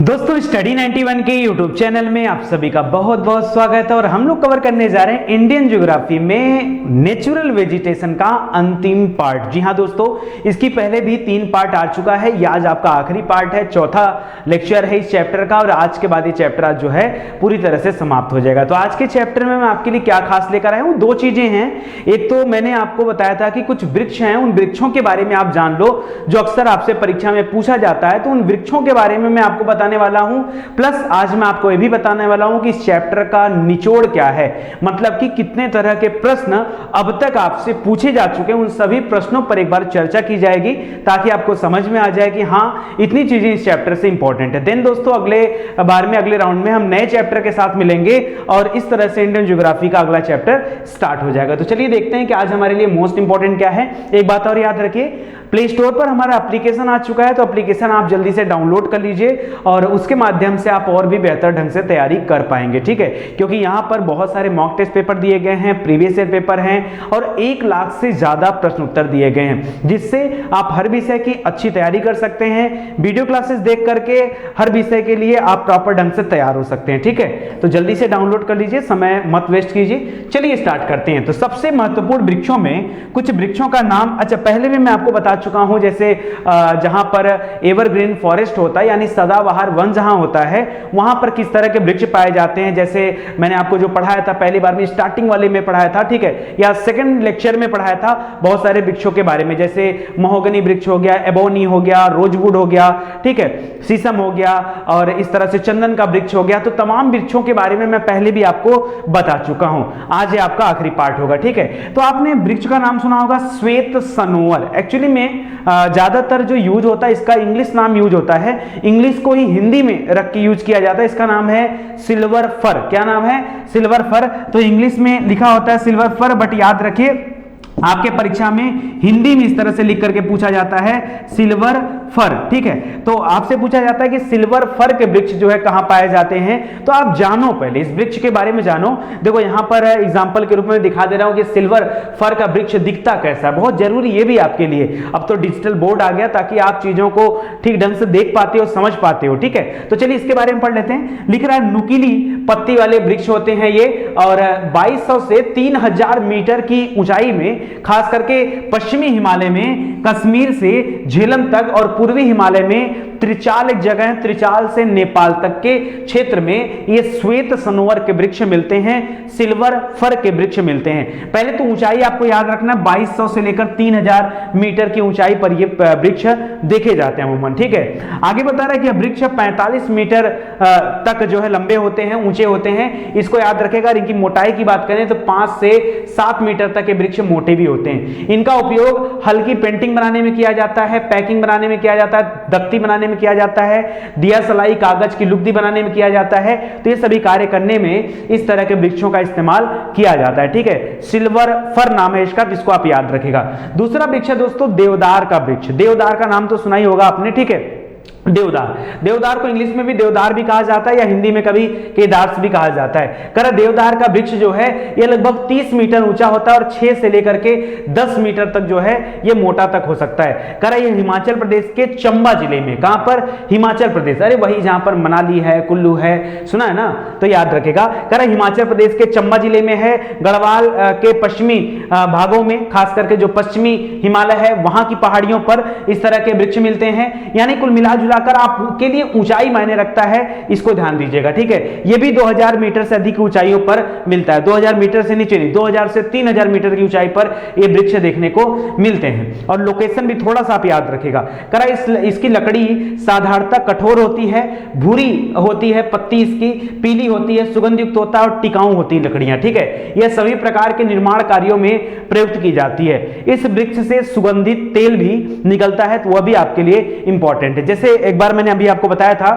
दोस्तों स्टडी 91 के YouTube channel में आप सभी का बहुत बहुत स्वागत है और हम लोग कवर करने जा रहे हैं इंडियन ज्योग्राफी में नेचुरल वेजिटेशन का अंतिम पार्ट। जी हाँ दोस्तों, इसकी पहले भी 3 पार्ट आ चुका है। ये आज आपका आखिरी पार्ट है, चौथा लेक्चर है इस चैप्टर का और आज के बाद ये चैप्टर आज जो है पूरी तरह से समाप्त हो जाएगा। तो आज के चैप्टर में मैं आपके लिए क्या खास लेकर आया हूँ, 2 चीजें हैं। एक तो मैंने आपको बताया था कि कुछ वृक्ष हैं, उन वृक्षों के बारे में आप जान लो जो अक्सर आपसे परीक्षा में पूछा जाता है। तो उन वृक्षों के बारे में मैं आपको बताने वाला हूं, प्लस आज मैं आपको यह भी बताने वाला हूं कि इस चैप्टर का निचोड़ क्या है, मतलब कि कितने तरह के प्रश्न अब तक आपसे पूछे जा चुके हैं। उन सभी प्रश्नों पर एक बार चर्चा की जाएगी ताकि आपको समझ में आ जाए कि हाँ इतनी चीजें इस चैप्टर से इंपॉर्टेंट है। देन दोस्तों अगले बार में अगले राउंड में हम नए चैप्टर के साथ मिलेंगे और इस तरह से इंडियन ज्योग्राफी का अगला चैप्टर स्टार्ट हो जाएगा। तो चलिए देखते हैं कि आज हमारे लिए मोस्ट इंपॉर्टेंट क्या है। एक बात और याद रखिए, प्ले स्टोर पर हमारा एप्लीकेशन आ चुका है, तो एप्लीकेशन आप जल्दी से डाउनलोड कर लीजिए और उसके माध्यम से आप और भी बेहतर ढंग से तैयारी कर पाएंगे, ठीक है। क्योंकि यहाँ पर बहुत सारे मॉक टेस्ट पेपर दिए गए हैं, प्रीवियस ईयर पेपर हैं और 1 लाख से ज्यादा प्रश्न उत्तर दिए गए हैं, जिससे आप हर विषय की अच्छी तैयारी कर सकते हैं। वीडियो क्लासेस देख करके हर विषय के लिए आप प्रॉपर ढंग से तैयार हो सकते हैं, ठीक है। तो जल्दी से डाउनलोड कर लीजिए, समय मत वेस्ट कीजिए। चलिए स्टार्ट करते हैं। तो सबसे महत्वपूर्ण वृक्षों में कुछ वृक्षों का नाम, अच्छा पहले भी मैं आपको बता चुका हूं, जैसे जहां पर एवरग्रीन फॉरेस्ट होता है यानी सदाबहार वन जहां होता है वहां पर किस तरह के वृक्ष पाए जाते हैं। जैसे मैंने आपको जो पढ़ाया था पहली बार में स्टार्टिंग वाले में पढ़ाया था, ठीक है, या सेकंड लेक्चर में पढ़ाया था बहुत सारे वृक्षों के बारे में, जैसे महोगनी वृक्ष हो गया, एबोनी हो गया, रोजवुड हो गया, ठीक है, शीशम हो गया और इस तरह से चंदन का वृक्ष हो गया। तो तमाम वृक्षों के बारे में मैं पहले भी आपको बता चुका हूं। आज ये आपका आखिरी पार्ट होगा, ठीक है। तो आपने वृक्ष का नाम सुना होगा श्वेत सनोवर। एक्चुअली में ज्यादातर जो यूज होता है इसका इंग्लिश नाम यूज होता है, इंग्लिश को ही हिंदी में रख के यूज किया जाता है। इसका नाम है सिल्वर फर। क्या नाम है? Silver fir. तो इंग्लिश में लिखा होता है सिल्वर फर, बट याद रखिए आपके परीक्षा में हिंदी में इस तरह से लिख करके पूछा जाता है सिल्वर फर, ठीक है। तो आपसे पूछा जाता है कि सिल्वर फर के वृक्ष जो है कहां पाए जाते हैं, तो आप जानो, पहले इस वृक्ष के बारे में जानो। देखो यहां पर एग्जांपल के रूप में दिखा दे रहा हूं कि सिल्वर फर का वृक्ष दिखता कैसा है, बहुत जरूरी ये भी आपके लिए। अब तो डिजिटल बोर्ड आ गया ताकि आप चीजों को ठीक ढंग से देख पाते हो, समझ पाते हो, ठीक है। तो चलिए इसके बारे में पढ़ लेते हैं। लिख रहा है नुकीली पत्ती वाले वृक्ष होते हैं ये और 2200 से 3000 मीटर की ऊंचाई में, खास करके पश्चिमी हिमालय में कश्मीर से झेलम तक और पूर्वी हिमालय में त्रिचाल, एक जगह है त्रिचाल से नेपाल तक के क्षेत्र में ये श्वेत सनोवर के वृक्ष मिलते हैं, सिल्वर फर के वृक्ष मिलते हैं। पहले तो ऊंचाई आपको याद रखना, 2200 से लेकर 3000 मीटर की ऊंचाई पर ये वृक्ष देखे जाते हैं अमूमन, ठीक है। आगे बता रहा है कि वृक्ष 45 मीटर तक जो है लंबे होते हैं, ऊंचे होते हैं। इसको याद रखेगा। इनकी मोटाई की बात करें तो 5 से 7 मीटर तक के वृक्ष मोटे भी होते हैं। इनका उपयोग हल्की पेंटिंग बनाने में किया जाता है, पैकिंग बनाने में किया जाता है, दफ्ती बनाने में किया जाता है, दिया सलाई, कागज की लुगदी बनाने में किया जाता है। तो ये सभी कार्य करने में इस तरह के वृक्षों का इस्तेमाल किया जाता है, ठीक है। सिल्वर फर नाम है इसका, जिसको आप याद रखेगा। दूसरा वृक्ष है दोस्तों देवदार का वृक्ष। देवदार का नाम तो सुना ही होगा आपने, ठीक है। देवदार, देवदार को इंग्लिश में भी देवदार भी कहा जाता है या हिंदी में कभी केदार भी कहा जाता है। कर देवदार का वृक्ष जो है ये लगभग 30 मीटर ऊंचा होता है और 6 से लेकर के 10 मीटर तक जो है ये मोटा तक हो सकता है। कर ये हिमाचल प्रदेश के चंबा जिले में, कहां पर? हिमाचल प्रदेश, अरे वही जहां पर मनाली है, कुल्लू है, सुना है ना, तो याद रखेगा। कर हिमाचल प्रदेश के चंबा जिले में है, गढ़वाल के पश्चिमी भागों में, खास करके जो पश्चिमी हिमालय है वहां की पहाड़ियों पर इस तरह के वृक्ष मिलते हैं। यानी कुल मिला जुलाकर आपके लिए ऊंचाई मायने रखता है, इसको ध्यान दीजिएगा, ठीक है। ये भी 2000 मीटर से अधिक ऊंचाइयों पर मिलता है, 2000 मीटर से नीचे नहीं, 2000 से 3000 मीटर की ऊंचाई पर ये वृक्ष देखने को मिलते हैं। और लोकेशन भी थोड़ा सा आप याद रखेगा। करा इसकी लकड़ी साधारणतः कठोर होती है, भूरी होती है, पत्ती इसकी पीली होती है, सुगंध युक्त होता है और टिकाऊ होती है लकड़ियां, ठीक है। यह सभी प्रकार के निर्माण कार्यों में प्रयुक्त की जाती है। इस वृक्ष से सुगंधित तेल भी निकलता है, तो वह भी आपके लिए इंपॉर्टेंट है। जैसे एक बार मैंने अभी आपको बताया था,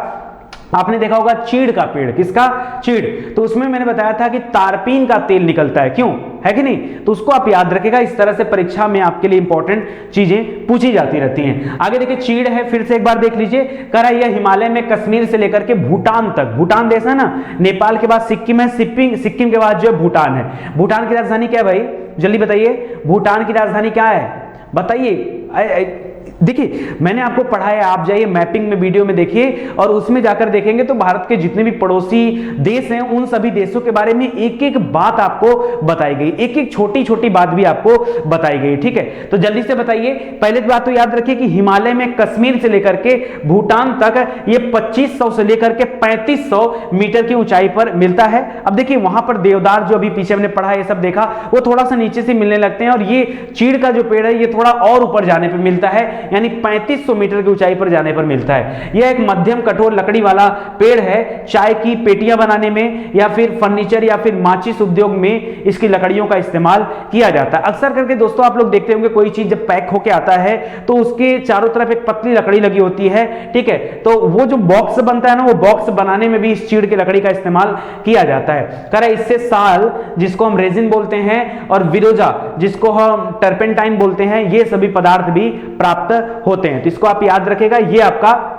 आपने देखा होगा चीड़ का पेड़, किसका? चीड़। तो उसमें मैंने बताया था कि तारपीन का तेल निकलता है, क्यों, है कि नहीं? तो उसको आप याद रखेगा। इस तरह से परीक्षा में आपके लिए इंपॉर्टेंट चीजें पूछी जाती रहती हैं। आगे देखिए चीड़ है, फिर से एक बार देख लीजिए। कह रहा है यह हिमालय में कश्मीर से लेकर के भूटान तक, भूटान देश है ना, नेपाल के बाद सिक्किम है, सिक्किम के बाद जो है भूटान है। भूटान की राजधानी क्या है भाई, जल्दी बताइए, भूटान की राजधानी क्या है, बताइए। देखिए मैंने आपको पढ़ाया, आप जाइए मैपिंग में वीडियो में देखिए और उसमें जाकर देखेंगे तो भारत के जितने भी पड़ोसी देश हैं उन सभी देशों के बारे में एक एक बात आपको बताई गई, एक एक छोटी छोटी बात भी आपको बताई गई। ठीक है, तो जल्दी से बताइए। पहले बात तो याद रखिए कि हिमालय में कश्मीर से लेकर के भूटान तक ये 2500 से लेकर के 3500 मीटर की ऊंचाई पर मिलता है। अब देखिए वहां पर देवदार जो अभी पीछे हमने पढ़ा ये सब देखा वो थोड़ा सा नीचे से मिलने लगते हैं और ये चीड़ का जो पेड़ है ये थोड़ा और ऊपर जाने पर मिलता है, यानी 3500 मीटर की ऊंचाई पर जाने पर मिलता है। यह एक मध्यम कठोर लकड़ी वाला पेड़ है, चाय की पेटियां बनाने में या फिर फर्नीचर या फिर माचिस उद्योग में इसकी लकड़ियों का इस्तेमाल किया जाता है। अक्सर करके दोस्तों आप लोग देखते होंगे कोई चीज जब पैक होके आता है तो उसके चारों तरफ एक पतली लकड़ी लगी होती है। ठीक है, तो वो जो बॉक्स बनता है ना, वो बॉक्स बनाने में भी इस चीड़ की लकड़ी का इस्तेमाल किया जाता है। करा इससे साल जिसको हम रेजिन बोलते हैं और विरोजा जिसको हम टर्पेंटाइन बोलते हैं, ये सभी पदार्थ भी प्राप्त होते हैं। तो इसको आप याद रखेगा, ये आपका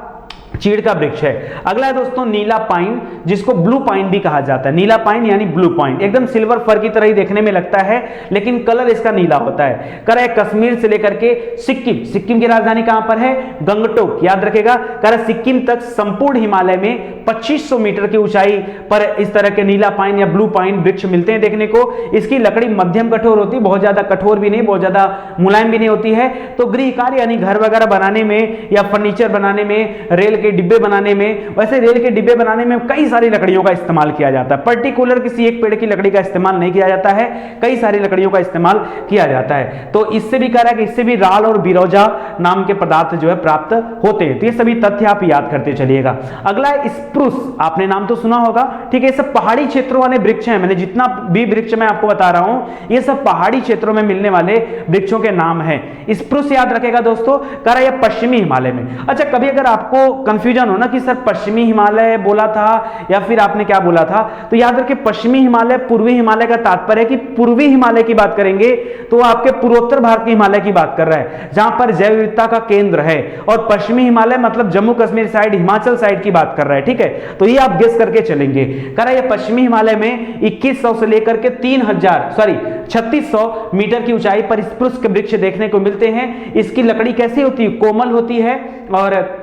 चीड़ का वृक्ष है। अगला है दोस्तों नीला पाइन, जिसको ब्लू पाइन भी कहा जाता है। नीला पाइन यानी ब्लू पाइन, एकदम सिल्वर फर की तरह ही देखने में लगता है लेकिन कलर इसका नीला होता है। कर कश्मीर से लेकर के सिक्किम, सिक्किम की राजधानी कहां पर है? गंगटोक, याद रखेगा। कर सिक्किम तक संपूर्ण हिमालय में 2500 मीटर की ऊंचाई पर इस तरह के नीला पाइन या ब्लू पाइन वृक्ष मिलते हैं देखने को। इसकी लकड़ी मध्यम कठोर होती है, बहुत ज्यादा कठोर भी नहीं, बहुत ज्यादा मुलायम भी नहीं होती है। तो गृह कार्य यानी घर वगैरह बनाने में या फर्नीचर बनाने में, रेल के डिब्बे बनाने में, वैसे रेल के डिब्बे बनाने में कई सारी लकड़ियों का इस्तेमाल किया जाता है। पर्टिकुलर किसी एक पेड़ की लकड़ी का इस्तेमाल नहीं किया जाता है, कई सारी लकड़ियों का इस्तेमाल किया जाता है। तो इससे भी कह रहा है कि इससे भी राल और बिरोजा नाम के पदार्थ जो है प्राप्त होते हैं। तो ये सभी तथ्य आप याद करते चलिएगा। अगला है स्प्रूस, आपने नाम तो सुना होगा। ठीक है, ये सब पहाड़ी क्षेत्रों वाले वृक्ष हैं। मैंने जितना भी वृक्ष मैं आपको बता रहा हूं ये सब पहाड़ी क्षेत्रों में मिलने वाले वृक्षों के नाम है। स्प्रूस याद रखेगा दोस्तों, कह रहा है पश्चिमी हिमालय में। अच्छा, कभी अगर आपको कंफ्यूजन हो ना कि सर पश्चिमी हिमालय बोला था या फिर आपने क्या बोला था, तो याद रखिए पश्चिमी हिमालय पूर्वी हिमालय का तात्पर्य है कि पूर्वी हिमालय की बात करेंगे तो आपके पूर्वोत्तर भारत के हिमालय की बात कर रहा है जहां पर जैव विविधता का केंद्र है, और पश्चिमी हिमालय मतलब जम्मू कश्मीर साइड, हिमाचल साइड की बात कर रहा है। ठीक है, तो ये आप गेस करके चलेंगे। कह रहा है पश्चिमी हिमालय में 2100 से लेकर के 3600 मीटर की ऊंचाई पर स्प्रूस के वृक्ष देखने को मिलते हैं। इसकी लकड़ी कैसी होती है? कोमल होती है और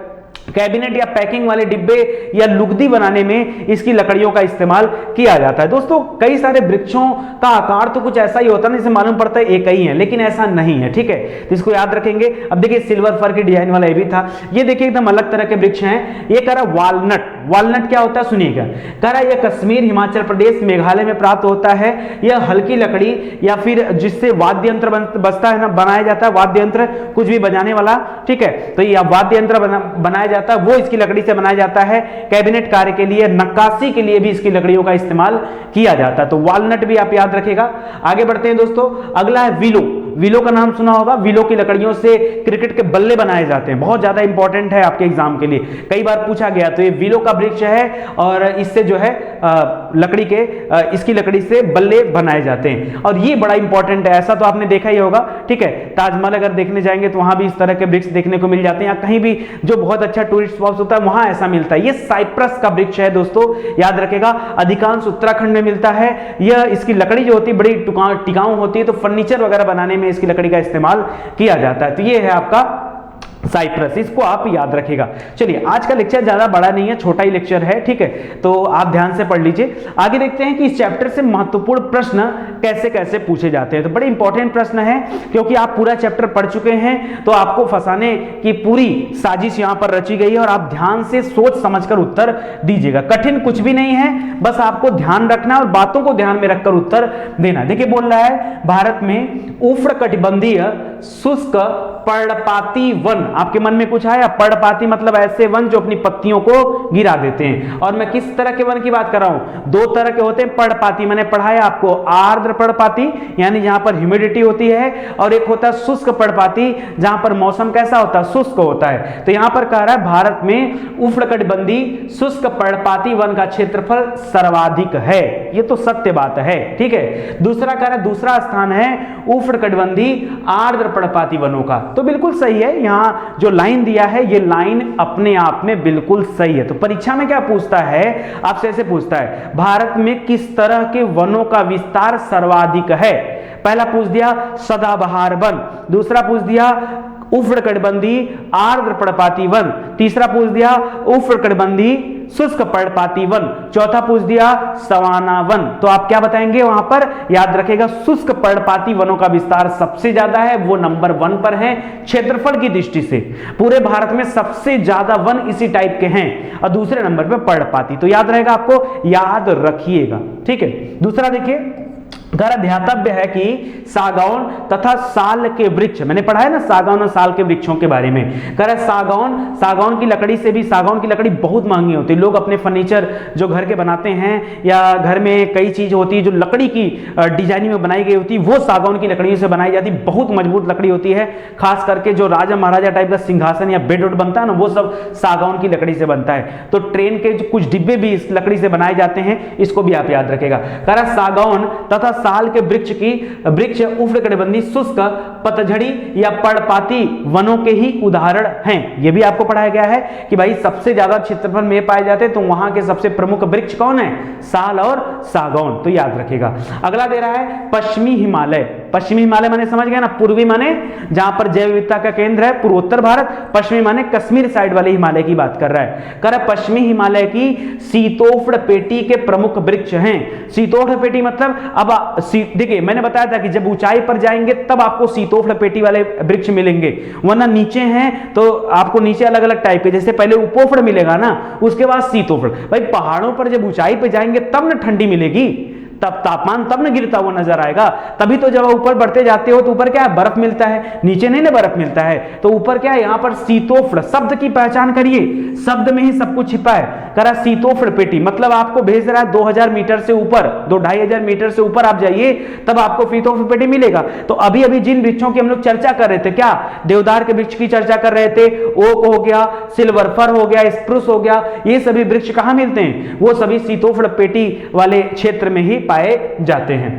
कैबिनेट या पैकिंग वाले डिब्बे या लुगदी बनाने में इसकी लकड़ियों का इस्तेमाल किया जाता है। दोस्तों कई सारे वृक्षों का आकार तो कुछ ऐसा ही होता है, जैसे मालूम पड़ता है एक ही है, लेकिन ऐसा नहीं है। ठीक है, तो इसको याद रखेंगे। अब देखिए सिल्वर फर की डिजाइन वाला ये भी था। ये देखिए एकदम अलग तरह के वृक्ष हैं। ये कह रहा वालनट, वालनट क्या होता है सुनिएगा। कह रहा है यह कश्मीर, हिमाचल प्रदेश, मेघालय में प्राप्त होता है। यह हल्की लकड़ी या फिर जिससे वाद्य यंत्र बजता है ना, बनाया जाता है, वाद्य यंत्र कुछ भी बजाने वाला। ठीक है, तो यह वाद्य यंत्र बनाया जाता है, वो इसकी लकड़ी से बनाया जाता है। कैबिनेट कार्य के लिए, नक्काशी के लिए भी इसकी लकड़ियों का इस्तेमाल किया जाता है। तो वालनट भी आप याद रखेगा। आगे बढ़ते हैं दोस्तों। अगला है विलो। विलो का नाम सुना होगा। विलो की लकड़ियों से क्रिकेट के बल्ले बनाए जाते हैं, बहुत ज्यादा इंपॉर्टेंट है आपके एग्जाम के लिए, कई बार पूछा गया। तो ये विलो का वृक्ष है और इससे जो है लकड़ी के इसकी लकड़ी से बल्ले बनाए जाते हैं और ये बड़ा इंपॉर्टेंट है। ऐसा तो आपने देखा ही होगा। ठीक है, ताजमहल अगर देखने जाएंगे तो वहां भी इस तरह के वृक्ष देखने को मिल जाते हैं, या कहीं भी जो बहुत अच्छा टूरिस्ट स्पॉट होता है वहां ऐसा मिलता है। ये साइप्रस का वृक्ष है दोस्तों, याद रखेगा। अधिकांश उत्तराखंड में मिलता है। यह इसकी लकड़ी जो होती है बड़ी टिकाऊ होती है, तो फर्नीचर वगैरह बनाने में इसकी लकड़ी का इस्तेमाल किया जाता है। तो ये है आपका साइप्रस, इसको आप याद रखेगा। चलिए आज का लेक्चर ज्यादा बड़ा नहीं है, छोटा ही लेक्चर है। ठीक है, तो आप ध्यान से पढ़ लीजिए। आगे देखते हैं कि इस चैप्टर से महत्वपूर्ण प्रश्न कैसे कैसे पूछे जाते हैं। तो बड़े इंपॉर्टेंट प्रश्न है, क्योंकि आप पूरा चैप्टर पढ़ चुके हैं तो आपको फंसाने की पूरी साजिश यहां पर रची गई है और आप ध्यान से सोच समझकर उत्तर दीजिएगा। कठिन कुछ भी नहीं है, बस आपको ध्यान रखना और बातों को ध्यान में रखकर उत्तर देना। देखिए बोल रहा है भारत में उष्णकटिबंधीय शुष्क पर्णपाती वन, आपके मन में कुछ आया? पर्णपाती मतलब ऐसे वन जो अपनी पत्तियों को गिरा देते हैं। और मैं किस तरह के वन की बात कर रहा हूं? दो तरह के होते हैं पर्णपाती, मैंने पढ़ाया आपको। आर्द्र पर्णपाती यानी जहां पर ह्यूमिडिटी होती है, और एक होता है शुष्क पर्णपाती जहां पर मौसम कैसा होता है? शुष्क होता है। तो यहां पर कह रहा है भारत में उष्णकटिबंधीय शुष्क पर्णपाती वन का क्षेत्रफल सर्वाधिक है। ये तो सत्य बात है। ठीक है, दूसरा कह रहा है दूसरा स्थान है उष्णकटिबंधीय आर्द्र पर्णपाती वनों का। तो बिल्कुल सही है, यहां जो लाइन दिया है ये लाइन अपने आप में बिल्कुल सही है। तो परीक्षा में क्या पूछता है आपसे? ऐसे पूछता है भारत में किस तरह के वनों का विस्तार सर्वाधिक है। पहला पूछ दिया सदाबहार वन, दूसरा पूछ दिया उष्णकटिबंधी आर्द्र पर्णपाती वन, तीसरा पूछ दिया उष्णकटिबंधी शुष्क पर्णपाती वन, चौथा पूछ दिया सवाना वन। तो आप क्या बताएंगे वहां पर, याद रखेगा शुष्क पर्णपाती वनों का विस्तार सबसे ज्यादा है, वो नंबर 1 पर है क्षेत्रफल की दृष्टि से। पूरे भारत में सबसे ज्यादा वन इसी टाइप के हैं और दूसरे नंबर पे पर्णपाती। तो याद रहेगा, आपको याद रखिएगा, ठीक है। दूसरा देखिए, ध्यातव्य है कि सागौन तथा साल के वृक्ष, मैंने पढ़ा है ना सागौन और साल के वृक्षों के बारे में, सागौन की लकड़ी से भी, सागौन की लकड़ी बहुत महंगी होती है। लोग अपने फर्नीचर जो घर के बनाते हैं या घर में कई चीज होती है जो लकड़ी की डिजाइनिंग में बनाई गई होती है, वो सागौन की लकड़ियों से बनाई जाती है। बहुत मजबूत लकड़ी होती है, खास करके जो राजा महाराजा टाइप का सिंहासन या बेड वुड बनता है ना, वो सब सागौन की लकड़ी से बनता है। तो ट्रेन के जो कुछ डिब्बे भी इस लकड़ी से बनाए जाते हैं, इसको भी आप याद रखेगा। सागौन तथा साल के वृक्ष उष्णकटिबंधीय शुष्क पतझड़ी या पर्णपाती वनों के ही उदाहरण हैं। यह भी आपको पढ़ाया गया है कि भाई सबसे ज्यादा क्षेत्रफल में पाए जाते हैं, तो वहां के सबसे प्रमुख वृक्ष कौन है, साल और सागौन। तो याद रखिएगा। अगला दे रहा है पश्चिमी हिमालय। पश्चिमी हिमालय माने समझ गया ना, पूर्वी माने जहां पर जैव विविधता का केंद्र है पूर्वोत्तर भारत, पश्चिमी माने कश्मीर साइड वाले हिमालय की बात कर रहा है। पश्चिमी हिमालय की शीतोष्ण पेटी के प्रमुख वृक्ष हैं। शीतोष्ण पेटी मतलब, अब देखिए मैंने बताया था कि जब ऊंचाई पर जाएंगे तब आपको शीतोष्ण पेटी वाले वृक्ष मिलेंगे, वरना नीचे हैं तो आपको नीचे अलग अलग टाइप के, जैसे पहले उपोष्ण मिलेगा ना, उसके बाद शीतोष्ण। भाई पहाड़ों पर जब ऊंचाई पर जाएंगे तब ना ठंडी मिलेगी, तब तापमान तब न गिरता हुआ नजर आएगा। तभी तो जब ऊपर बढ़ते जाते हो तो ऊपर क्या है, बर्फ मिलता है, नीचे नहीं ना बर्फ मिलता है। तो ऊपर क्या है, यहां पर शीतोष्ण शब्द की पहचान करिए, शब्द में ही सब कुछ छिपा है। करा शीतोष्ण पेटी मतलब आपको भेज रहा है 2000 मीटर से ऊपर, 2-2500 मीटर से ऊपर आप जाइए तब आपको शीतोष्ण पेटी मिलेगा। तो अभी अभी जिन वृक्षों की हम लोग चर्चा कर रहे थे, क्या देवदार के वृक्ष की चर्चा कर रहे थे, ओक हो गया, सिल्वर फर हो गया, स्प्रूस हो गया, ये सभी वृक्ष कहां मिलते हैं, वो सभी शीतोष्ण पेटी वाले क्षेत्र में ही पाए जाते हैं।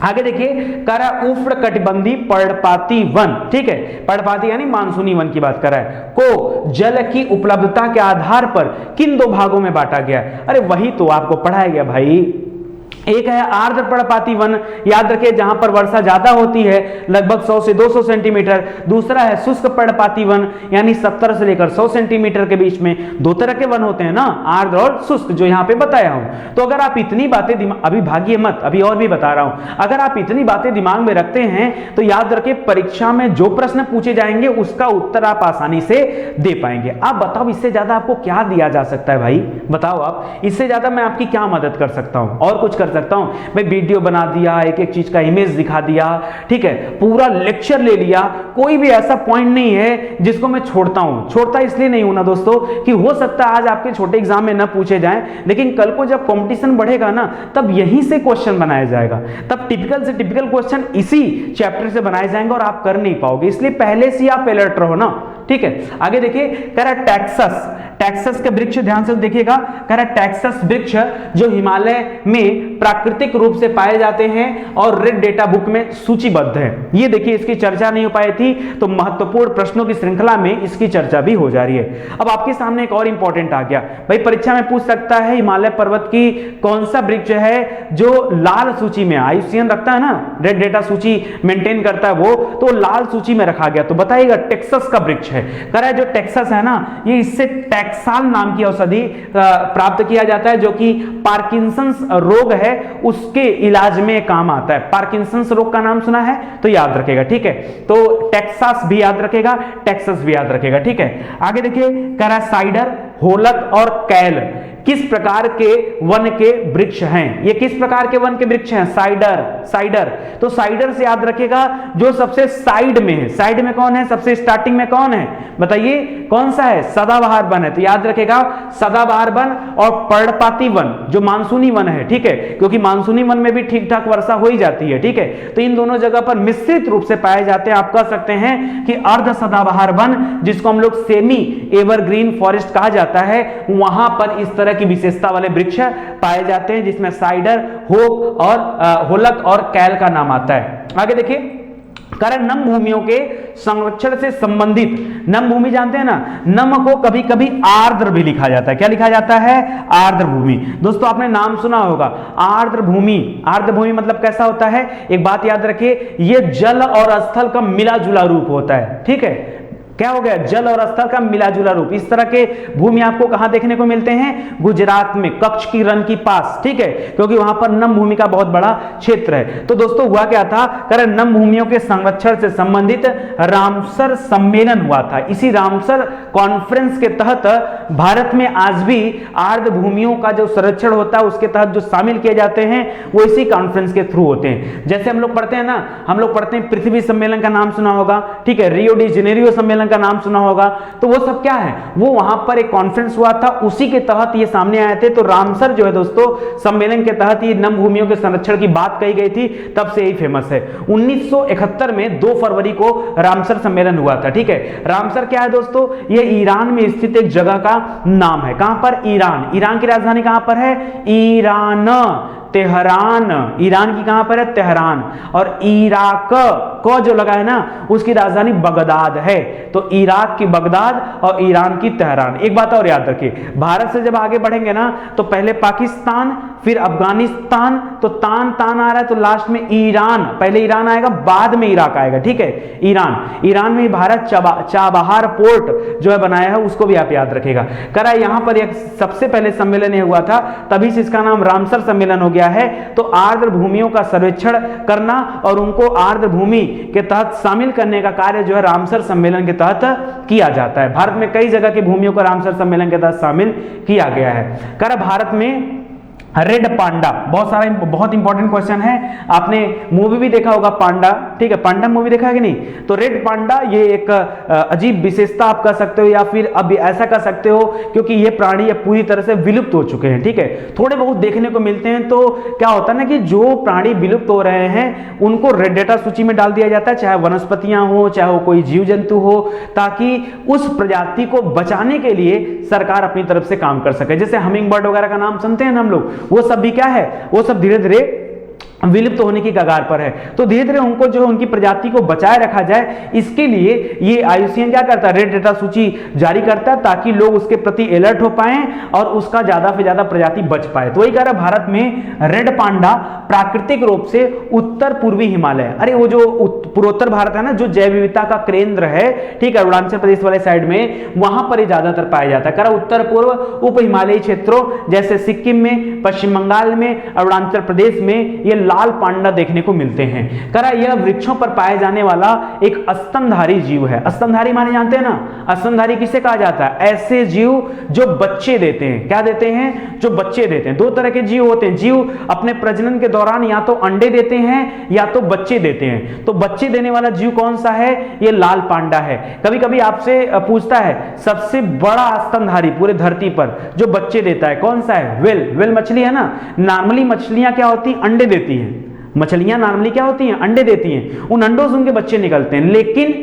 आगे देखिए, करा उष्णकटिबंधीय पर्णपाती वन, ठीक है, पर्णपाती यानी मानसूनी वन की बात कर रहा है, को जल की उपलब्धता के आधार पर किन 2 भागों में बांटा गया। अरे वही तो आपको पढ़ाया गया भाई। एक है आर्द्र पर्णपाती वन, याद रखिए जहां पर वर्षा ज्यादा होती है लगभग 100 से 200 सेंटीमीटर। दूसरा है शुष्क पर्णपाती वन, यानी 70 से लेकर 100 सेंटीमीटर के बीच में। 2 तरह के वन होते हैं ना, आर्द्र और शुष्क, जो यहां पे बताया हूं। तो अगर आप इतनी बातें अभी भागिए मत, अभी और भी बता रहा हूं, अगर आप इतनी बातें दिमाग में रखते हैं तो याद रखिए परीक्षा में जो प्रश्न पूछे जाएंगे उसका उत्तर आप आसानी से दे पाएंगे। आप बताओ इससे ज्यादा आपको क्या दिया जा सकता है भाई, बताओ आप, इससे ज्यादा मैं आपकी क्या मदद कर सकता हूं, और कुछ कर सकता हूं भाई, वीडियो बना दिया, एक एक चीज का इमेज दिखा दिया, ठीक है, पूरा लेक्चर ले लिया, कोई भी ऐसा पॉइंट नहीं है जिसको मैं छोड़ता इसलिए नहीं हूं ना दोस्तों कि हो सकता है आज आपके छोटे एग्जाम में ना पूछे जाएं, लेकिन कल को जब कंपटीशन बढ़ेगा ना तब यहीं से क्वेश्चन बनाया जाएगा, तब टिपिकल से टिपिकल क्वेश्चन इसी चैप्टर से बनाए जाएंगे और आप कर नहीं पाओगे, इसलिए पहले से आप अलर्ट रहो ना, ठीक है। आगे देखिए, कह रहा टैक्सस के वृक्ष, ध्यान से देखिएगा, कह रहा टैक्सस वृक्ष जो हिमालय में प्राकृतिक रूप से पाए जाते हैं और रेड डेटा बुक में सूचीबद्ध है। ये देखिए इसकी चर्चा नहीं हो पाई थी, तो महत्वपूर्ण प्रश्नों की श्रृंखला में इसकी चर्चा भी हो जा रही है। अब आपके सामने एक और इंपॉर्टेंट आ गया भाई, परीक्षा में पूछ सकता है हिमालय पर्वत की कौन सा वृक्ष है जो लाल सूची में, IUCN रखता है ना, रेड डेटा सूची मेंटेन करता है वो, तो लाल सूची में रखा गया, तो बताइएगा टेक्सास का वृक्ष है। कह रहा है जो टेक्सास है ना, ये इससे टैक्साल नाम की औषधि प्राप्त किया जाता है, जो कि पार्किंसंस रोग है उसके इलाज में काम आता है। पार्किंसंस रोग का नाम सुना है तो याद रखेगा, ठीक है, तो टेक्सास भी याद रखेगा, टेक्सास भी याद रखेगा, ठीक है। आगे देखिए, कह रहा है साइडर, होलक और कैल किस प्रकार के वन के वृक्ष हैं। ये किस प्रकार के वन के वृक्ष हैं, साइडर। तो साइडर से याद रखिएगा जो सबसे साइड में है, साइड में कौन है, सबसे स्टार्टिंग में कौन है, बताइए कौन सा है, सदाबहार वन है। तो याद रखिएगा सदाबहार वन और पर्णपाती वन जो मानसूनी वन है, ठीक है, क्योंकि मानसूनी वन में भी ठीक ठाक वर्षा हो ही जाती है, ठीक है, तो इन दोनों जगह पर मिश्रित रूप से पाए जाते हैं। आप कह सकते हैं कि अर्ध सदाबहार वन, जिसको हम लोग सेमी एवरग्रीन फॉरेस्ट कहा जाता है, वहां पर इस तरह की विशेषता वाले वृक्ष पाए जाते हैं, जिसमें साइडर, होक और होलक और कैल का नाम आता है। आगे देखिए, कारण नम भूमियों के संरक्षण से संबंधित, नम भूमि जानते हैं ना, नम को कभी कभी आर्द्र भी लिखा जाता है। क्या लिखा जाता है? आर्द्र भूमि। दोस्तों आपने नाम सुना होगा आर्द्र भूमि। आर्द्र भूमि मतलब कैसा होता है? एक बात याद रखिए, यह जल और स्थल का मिला जुला रूप होता है। ठीक है, क्या हो गया? जल और स्थल का मिला जुला रूप। इस तरह के भूमि आपको कहां देखने को मिलते हैं? गुजरात में कच्छ की रण के पास। ठीक है, क्योंकि वहां पर नम भूमि का बहुत बड़ा क्षेत्र है। तो दोस्तों हुआ क्या था? कारण नम भूमियों के संरक्षण से संबंधित रामसर सम्मेलन हुआ था। इसी रामसर कॉन्फ्रेंस के तहत भारत में आज भी आर्द्र भूमियों का जो संरक्षण होता है उसके तहत जो शामिल किए जाते हैं वो इसी कॉन्फ्रेंस के थ्रू होते हैं। जैसे हम लोग पढ़ते हैं ना, हम लोग पढ़ते हैं पृथ्वी सम्मेलन का नाम सुना होगा। ठीक है, रियो डी जेनेरियो सम्मेलन का नाम सुना होगा। तो वो सब क्या है? वो वहां पर एक कॉन्फ्रेंस हुआ था, उसी के तहत ये सामने आए थे। तो रामसर जो है दोस्तों सम्मेलन के तहत ये नम भूमियों के संरक्षण की बात कही गई थी, तब से यही फेमस है। 1971 में 2 फरवरी को रामसर सम्मेलन हुआ था। ठीक है, रामसर क्या है दोस्तों? ये ईरान में स्थित एक जगह का नाम है। कहां पर? ईरान। ईरान की राजधानी कहां पर है? Iran, Tehran. ईरान की कहां पर है? तेहरान। और इराक को जो लगा है ना उसकी राजधानी बगदाद है। तो इराक की बगदाद और ईरान की तेहरान। एक बात और याद रखिए, भारत से जब आगे बढ़ेंगे ना तो पहले पाकिस्तान, फिर अफगानिस्तान, तो तान तान आ रहा है तो लास्ट में ईरान। पहले ईरान आएगा, बाद में इराक आएगा। ठीक है, ईरान। ईरान में भारत चाबहार पोर्ट जो है बनाया है, उसको भी आप याद रखेगा। करा यहां पर एक सबसे पहले सम्मेलन हुआ था, तभी से इसका नाम रामसर सम्मेलन हो गया है। तो आर्द्र भूमियों का सर्वेक्षण करना और उनको आर्द्र भूमि के तहत शामिल करने का कार्य जो है रामसर सम्मेलन के तहत किया जाता है। भारत में कई जगह की भूमियों को रामसर सम्मेलन के तहत शामिल किया गया है। करा भारत में रेड पांडा, बहुत इंपॉर्टेंट क्वेश्चन है। आपने मूवी भी देखा होगा पांडा। ठीक है, पांडा मूवी देखा है कि नहीं? तो रेड पांडा ये एक अजीब विशेषता आप कह सकते हो, या फिर अब ऐसा कह सकते हो क्योंकि ये प्राणी ये पूरी तरह से विलुप्त हो चुके हैं। ठीक है, थोड़े बहुत देखने को मिलते हैं। तो क्या होता है ना कि जो प्राणी विलुप्त हो रहे हैं उनको रेड डेटा सूची में डाल दिया जाता है, चाहे वनस्पतियां हो, चाहे वो कोई जीव जंतु हो, ताकि उस प्रजाति को बचाने के लिए सरकार अपनी तरफ से काम कर सके। जैसे हमिंग बर्ड वगैरह का नाम सुनते हैं ना हम लोग, वो सब भी क्या है? वो सब धीरे धीरे विलुप्त होने की कगार पर है। तो धीरे धीरे उनको जो उनकी प्रजाति को बचाए रखा जाए, इसके लिए ये आईयूसीएन क्या करता है? रेड डेटा सूची जारी करता है, ताकि लोग उसके प्रति अलर्ट हो पाए और उसका ज्यादा से ज्यादा प्रजाति बच पाए। तो वही कह रहा, भारत में रेड पांडा प्राकृतिक रूप से उत्तर पूर्वी हिमालय, अरे वो जो पूर्वोत्तर भारत है ना, जो जैव विविधता का केंद्र है, ठीक है, अरुणाचल प्रदेश वाले साइड में, वहां पर ये ज्यादातर पाया जाता है। कह रहा उत्तर पूर्व उप हिमालयी क्षेत्रों जैसे सिक्किम में, पश्चिम बंगाल में, अरुणाचल प्रदेश में ये लाल पांडा देखने को मिलते हैं। करा यह वृक्षों पर पाए जाने वाला एक स्तनधारी जीव है। स्तनधारी माने जानते हैं ना? स्तनधारी किसे कहा जाता है? ऐसे जीव जो बच्चे देते हैं। क्या देते हैं? जो बच्चे देते हैं। 2 तरह के जीव होते हैं। जीव अपने प्रजनन के दौरान या तो अंडे देते हैं या तो बच्चे देते हैं। तो बच्चे देने वाला जीव कौन सा है? ये लाल पांडा है। कभी कभी आपसे पूछता है सबसे बड़ा स्तनधारी पूरे धरती पर जो बच्चे देता है कौन सा है? व्हेल मछली है ना। नॉर्मली मछलियां क्या होती? अंडे देती हैं। मछलियां नॉर्मली क्या होती हैं? अंडे देती हैं। उन अंडों से उनके बच्चे निकलते हैं। लेकिन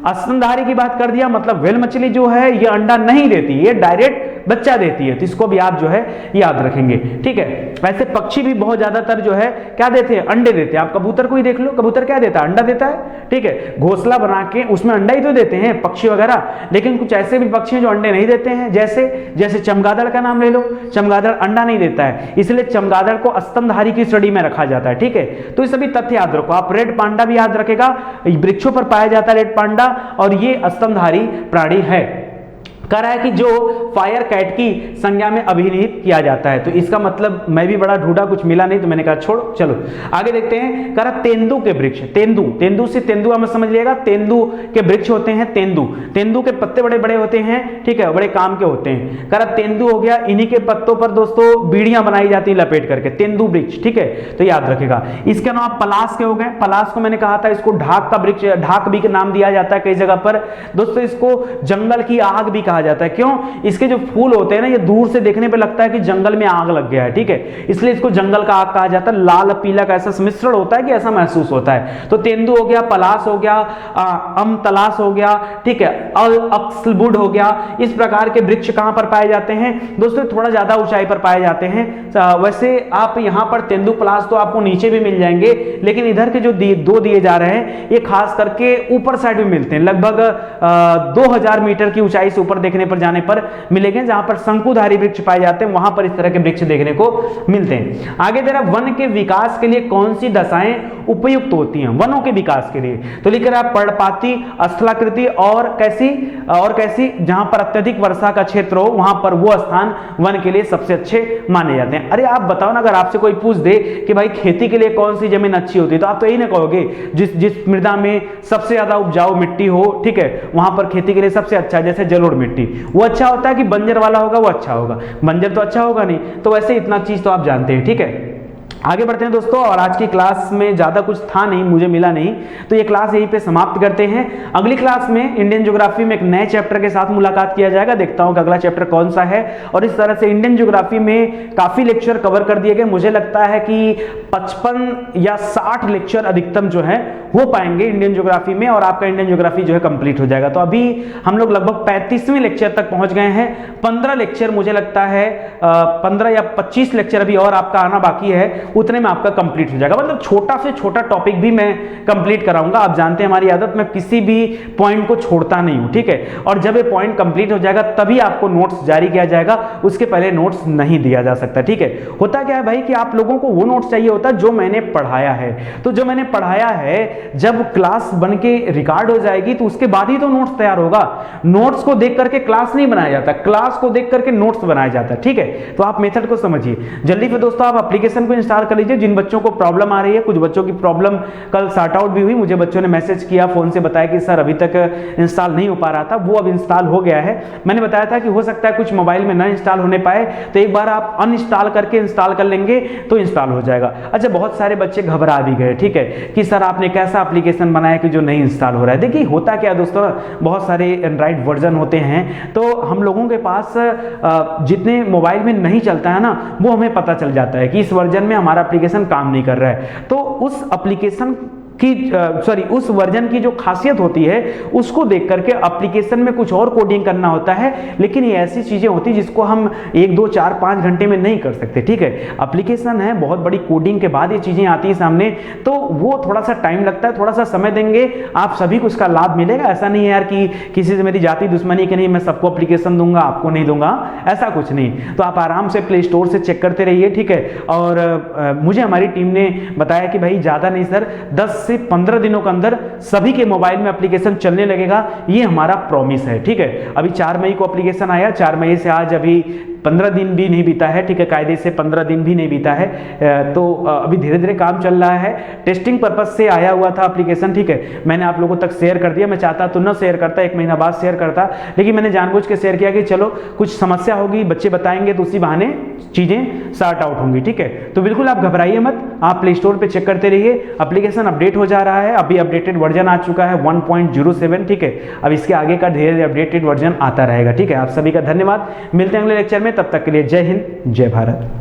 स्तनधारी की बात कर दिया, मतलब व्हेल मछली जो है ये अंडा नहीं देती, ये डायरेक्ट बच्चा देती है। तो इसको भी आप जो है याद रखेंगे। ठीक है, वैसे पक्षी भी बहुत ज्यादातर जो है क्या देते हैं? अंडे देते हैं। आप कबूतर को ही देख लो, कबूतर क्या देता है? अंडा देता है। ठीक है, घोंसला बना के उसमें अंडा ही तो देते हैं पक्षी वगैरह। लेकिन कुछ ऐसे भी पक्षी हैं जो अंडे नहीं देते हैं, जैसे चमगादड़ का नाम ले लो। चमगादड़ अंडा नहीं देता है, इसलिए चमगादड़ को स्तनधारी की श्रेणी में रखा जाता है। ठीक है, तो ये सभी तथ्य याद रखो। आप रेड पांडा भी याद रखेगा, वृक्षों पर पाया जाता है रेड पांडा, और ये स्तनधारी प्राणी है। कह रहा है कि जो फायर कैट की संज्ञा में अभिहित किया जाता है। तो इसका मतलब मैं भी बड़ा ढूंढा, कुछ मिला नहीं, तो मैंने कहा छोड़ो, चलो आगे देखते हैं। कह रहा तेंदू के वृक्ष, तेंदू से तेंदुआ में समझ लिएगा, तेंदू के वृक्ष होते हैं। तेंदू के पत्ते बड़े बड़े होते हैं। ठीक है, बड़े काम के होते हैं। कह रहा तेंदू हो गया, इन्हीं के पत्तों पर दोस्तों बीड़ियां बनाई जाती है लपेट करके, तेंदू वृक्ष। ठीक है, तो याद रखेगा। इसके अलावा पलाश के हो गए। पलाश को मैंने कहा था इसको ढाक का वृक्ष, ढाक भी नाम दिया जाता है कई जगह पर। दोस्तों इसको जंगल की आग भी कहा कहा जाता है। क्यों? इसके जो फूल होते हैं ना, ये दूर से देखने पे लगता है कि जंगल में आग लग गया है, ठीक है, इसलिए इसको जंगल का आग कहा जाता है। लाल पीला का ऐसा मिश्रण होता है कि ऐसा महसूस होता है। तो तेंदू हो गया, पलाश हो गया, अमतलाश हो गया, ठीक है, अक्सलवुड हो गया। इस प्रकार के वृक्ष कहां पर पाए जाते हैं दोस्तों? थोड़ा ज्यादा ऊंचाई पर पाए जाते हैं। वैसे आप यहां पर तेंदू पलाश तो आपको नीचे भी मिल जाएंगे, लेकिन इधर के जो दो दिए जा रहे हैं ये खास करके ऊपर साइड में मिलते हैं। लगभग 2000 मीटर की ऊंचाई से ऊपर देखने पर जाने पर मिलेंगे। जहां पर शंकुधारी वृक्ष पाए जाते हैं वहां पर इस तरह के वृक्ष देखने को मिलते हैं। आगे दे रहा, वन के विकास के लिए कौन सी दशाएं उपयुक्त होती हैं वनों के विकास के लिए? तो लिख रहा है पर्णपाती, स्थलाकृति और कैसी जहां पर अत्यधिक वर्षा का क्षेत्र हो वहां पर वो स्थान वन के लिए सबसे अच्छे माने जाते हैं। अरे आप बताओ ना, अगर आपसे कोई पूछ दे कि भाई खेती के लिए कौन सी जमीन अच्छी होती है, तो आप तो यही ना कहोगे जिस मृदा में सबसे ज्यादा उपजाऊ मिट्टी हो, ठीक है, वहां पर खेती के लिए सबसे अच्छा है। जैसे जलोढ़ मिट्टी, वो अच्छा होता है कि बंजर वाला होगा वो अच्छा होगा? बंजर तो अच्छा होगा नहीं। तो वैसे इतना चीज तो आप जानते हैं, ठीक है। आगे बढ़ते हैं दोस्तों, और आज की क्लास में ज्यादा कुछ था नहीं, मुझे मिला नहीं, तो ये क्लास यहीं पे समाप्त करते हैं। अगली क्लास में इंडियन ज्योग्राफी में एक नए चैप्टर के साथ मुलाकात किया जाएगा। देखता हूं कि अगला चैप्टर कौन सा है। और इस तरह से इंडियन ज्योग्राफी में काफी लेक्चर कवर कर दिए गए। मुझे लगता है कि 55 या 60 लेक्चर अधिकतम जो है हो पाएंगे इंडियन ज्योग्राफी में, और आपका इंडियन ज्योग्राफी जो है कंप्लीट हो जाएगा। तो अभी हम लोग लगभग 35वें लेक्चर तक पहुंच गए हैं। 15 लेक्चर मुझे लगता है 15 या 25 लेक्चर अभी और आपका आना बाकी है, उतने में आपका कंप्लीट हो जाएगा। मतलब छोटा से छोटा टॉपिक भी मैं कंप्लीट कराऊंगा। आप जानते हैं हमारी आदत, मैं किसी भी पॉइंट को छोड़ता नहीं हूं, ठीक है। और जब ये पॉइंट कंप्लीट हो जाएगा तभी आपको नोट्स जारी किया जाएगा, उसके पहले नोट्स नहीं दिया जा सकता, ठीक है। होता क्या है भाई कि आप लोगों को वो नोट्स चाहिए होता है जो मैंने पढ़ाया है। तो जो मैंने पढ़ाया है जब क्लास बन के रिकॉर्ड हो जाएगी तो उसके बाद ही तो नोट्स तैयार होगा। नोट्स को देख करके क्लास नहीं बनाया जाता, क्लास को देख करके नोट्स बनाया जाता है, ठीक है। तो आप मेथड को समझिए। जल्दी से दोस्तों आप एप्लीकेशन को इंस्टॉल कर लीजिए। जिन बच्चों को प्रॉब्लम आ रही है, कुछ बच्चों की प्रॉब्लम कल सॉर्ट आउट भी हुई, मुझे बच्चों ने मैसेज किया, फोन से बताया कि सर अभी तक इंस्टॉल नहीं हो पा रहा था, वो अब इंस्टॉल हो गया है। मैंने बताया था कि हो सकता है कुछ मोबाइल में ना इंस्टॉल होने पाए, तो एक बार आप अनइंस्टॉल करके इंस्टॉल कर लेंगे तो इंस्टॉल हो जाएगा। अच्छा, बहुत सारे बच्चे घबरा भी गए, ठीक है, कि सर आपने कैसा एप्लीकेशन बनाया कि जो नहीं इंस्टॉल हो रहा है। देखिए होता क्या दोस्तों, बहुत सारे एंड्रॉइड वर्जन होते हैं, तो हम लोगों के पास जितने मोबाइल में नहीं चलता है ना, वो हमें पता चल जाता है कि इस वर्जन में हमारा एप्लीकेशन काम नहीं कर रहा है। तो उस एप्लीकेशन की उस वर्जन की जो खासियत होती है उसको देख करके एप्लीकेशन में कुछ और कोडिंग करना होता है। लेकिन ये ऐसी चीजें होती है जिसको हम 1, 2, 4, 5 घंटे में नहीं कर सकते, ठीक है। एप्लीकेशन है, बहुत बड़ी कोडिंग के बाद ये चीजें आती है सामने, तो वो थोड़ा सा टाइम लगता है। थोड़ा सा समय देंगे, आप सभी को इसका लाभ मिलेगा। ऐसा नहीं है यार कि किसी से मेरी जाति दुश्मनी कि नहीं मैं सबको एप्लीकेशन दूंगा आपको नहीं दूंगा, ऐसा कुछ नहीं। तो आप आराम से प्ले स्टोर से चेक करते रहिए, ठीक है। और मुझे हमारी टीम ने बताया कि भाई ज्यादा नहीं सर, 10 से 15 दिनों के अंदर सभी के मोबाइल में एप्लीकेशन चलने लगेगा, ये हमारा प्रॉमिस है, ठीक है। अभी 4 मई को एप्लीकेशन आया, 4 मई से आज अभी 15 दिन भी नहीं बीता है, ठीक है, कायदे से 15 दिन भी नहीं बीता है। तो अभी धीरे धीरे काम चल रहा है। टेस्टिंग पर्पज से आया हुआ था एप्लीकेशन, ठीक है, मैंने आप लोगों तक शेयर कर दिया। मैं चाहता तो न शेयर करता, 1 महीना बाद शेयर करता, लेकिन मैंने जानबूझ के शेयर किया कि चलो कुछ समस्या होगी, बच्चे बताएंगे तो उसी बहाने चीजें सॉर्ट आउट होंगी, ठीक है। तो बिल्कुल आप घबराइए मत, आप प्ले स्टोर पे चेक करते रहिए। एप्लीकेशन अपडेट हो जा रहा है, अभी अपडेटेड वर्जन आ चुका है 1.07, ठीक है। अब इसके आगे का धीरे धीरे अपडेटेड वर्जन आता रहेगा, ठीक है। आप सभी का धन्यवाद, मिलते हैं अगले लेक्चर में, तब तक के लिए जय हिंद, जय भारत।